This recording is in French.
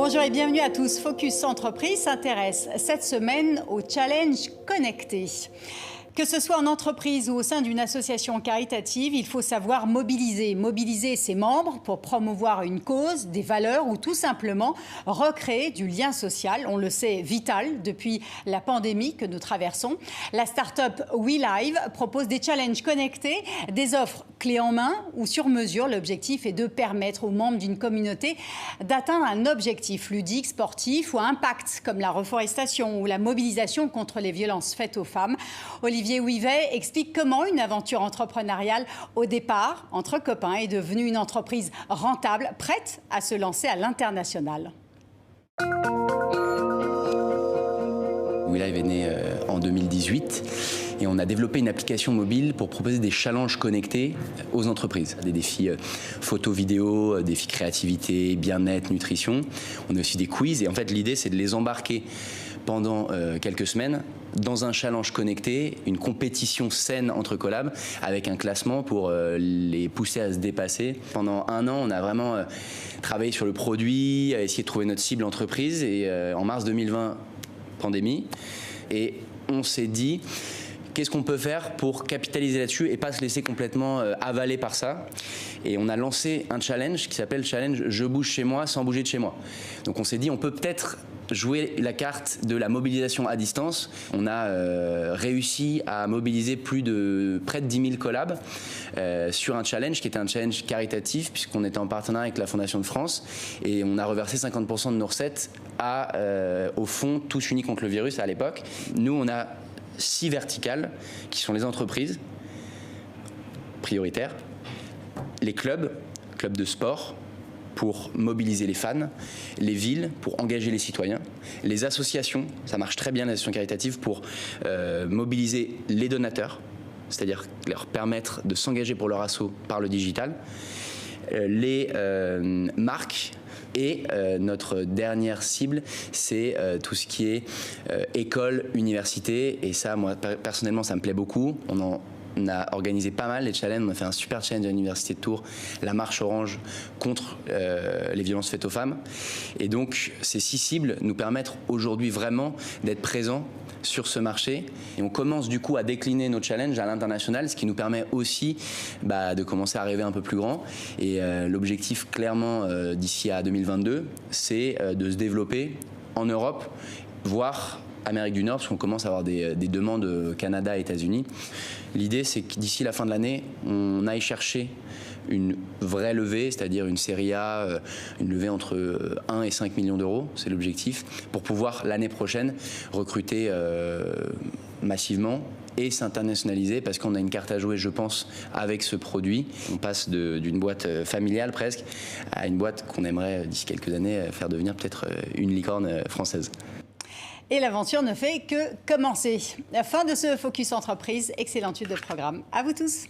Bonjour et bienvenue à tous. Focus Entreprise s'intéresse cette semaine au challenge connecté. Que ce soit en entreprise ou au sein d'une association caritative, il faut savoir mobiliser ses membres pour promouvoir une cause, des valeurs ou tout simplement recréer du lien social. On le sait, vital depuis la pandémie que nous traversons. La start-up WeLive propose des challenges connectés, des offres clés en main ou sur mesure. L'objectif est de permettre aux membres d'une communauté d'atteindre un objectif ludique, sportif ou à impact comme la reforestation ou la mobilisation contre les violences faites aux femmes. Olivier Ouivet explique comment une aventure entrepreneuriale au départ, entre copains, est devenue une entreprise rentable, prête à se lancer à l'international. WeLive est né en 2018 et on a développé une application mobile pour proposer des challenges connectés aux entreprises. Des défis photo, vidéo, défis créativité, bien-être, nutrition. On a aussi des quiz et en fait l'idée c'est de les embarquer pendant quelques semaines dans un challenge connecté, une compétition saine entre collabs avec un classement pour les pousser à se dépasser. Pendant un an, on a vraiment travaillé sur le produit, essayé de trouver notre cible entreprise et en mars 2020, pandémie, et on s'est dit qu'est-ce qu'on peut faire pour capitaliser là-dessus et pas se laisser complètement avaler par ça. Et on a lancé un challenge qui s'appelle Challenge Je bouge chez moi sans bouger de chez moi. Donc on s'est dit on peut peut-être jouer la carte de la mobilisation à distance. On a réussi à mobiliser près de 10 000 collabs sur un challenge qui était un challenge caritatif puisqu'on était en partenariat avec la Fondation de France et on a reversé 50% de nos recettes au fonds Tous Unis contre le virus à l'époque. Nous, on a 6 verticales qui sont les entreprises prioritaires, les clubs de sport, pour mobiliser les fans, les villes pour engager les citoyens, les associations, ça marche très bien les associations caritatives pour mobiliser les donateurs, c'est-à-dire leur permettre de s'engager pour leur asso par le digital, les marques et notre dernière cible, c'est tout ce qui est école, université et ça, moi personnellement, ça me plaît beaucoup. On a organisé pas mal les challenges, on a fait un super challenge à l'Université de Tours, la marche orange contre les violences faites aux femmes. Et donc ces 6 cibles nous permettent aujourd'hui vraiment d'être présents sur ce marché. Et on commence du coup à décliner nos challenges à l'international, ce qui nous permet aussi de commencer à rêver un peu plus grand. Et l'objectif clairement d'ici à 2022, c'est de se développer en Europe, voire Amérique du Nord, parce qu'on commence à avoir des demandes Canada et États-Unis. L'idée, c'est que d'ici la fin de l'année, on aille chercher une vraie levée, c'est-à-dire une série A, une levée entre 1 et 5 millions d'euros, c'est l'objectif, pour pouvoir l'année prochaine recruter massivement et s'internationaliser parce qu'on a une carte à jouer, je pense, avec ce produit. On passe d'une boîte familiale presque à une boîte qu'on aimerait, d'ici quelques années, faire devenir peut-être une licorne française. Et l'aventure ne fait que commencer. La fin de ce Focus Entreprise, excellente suite de programme. À vous tous.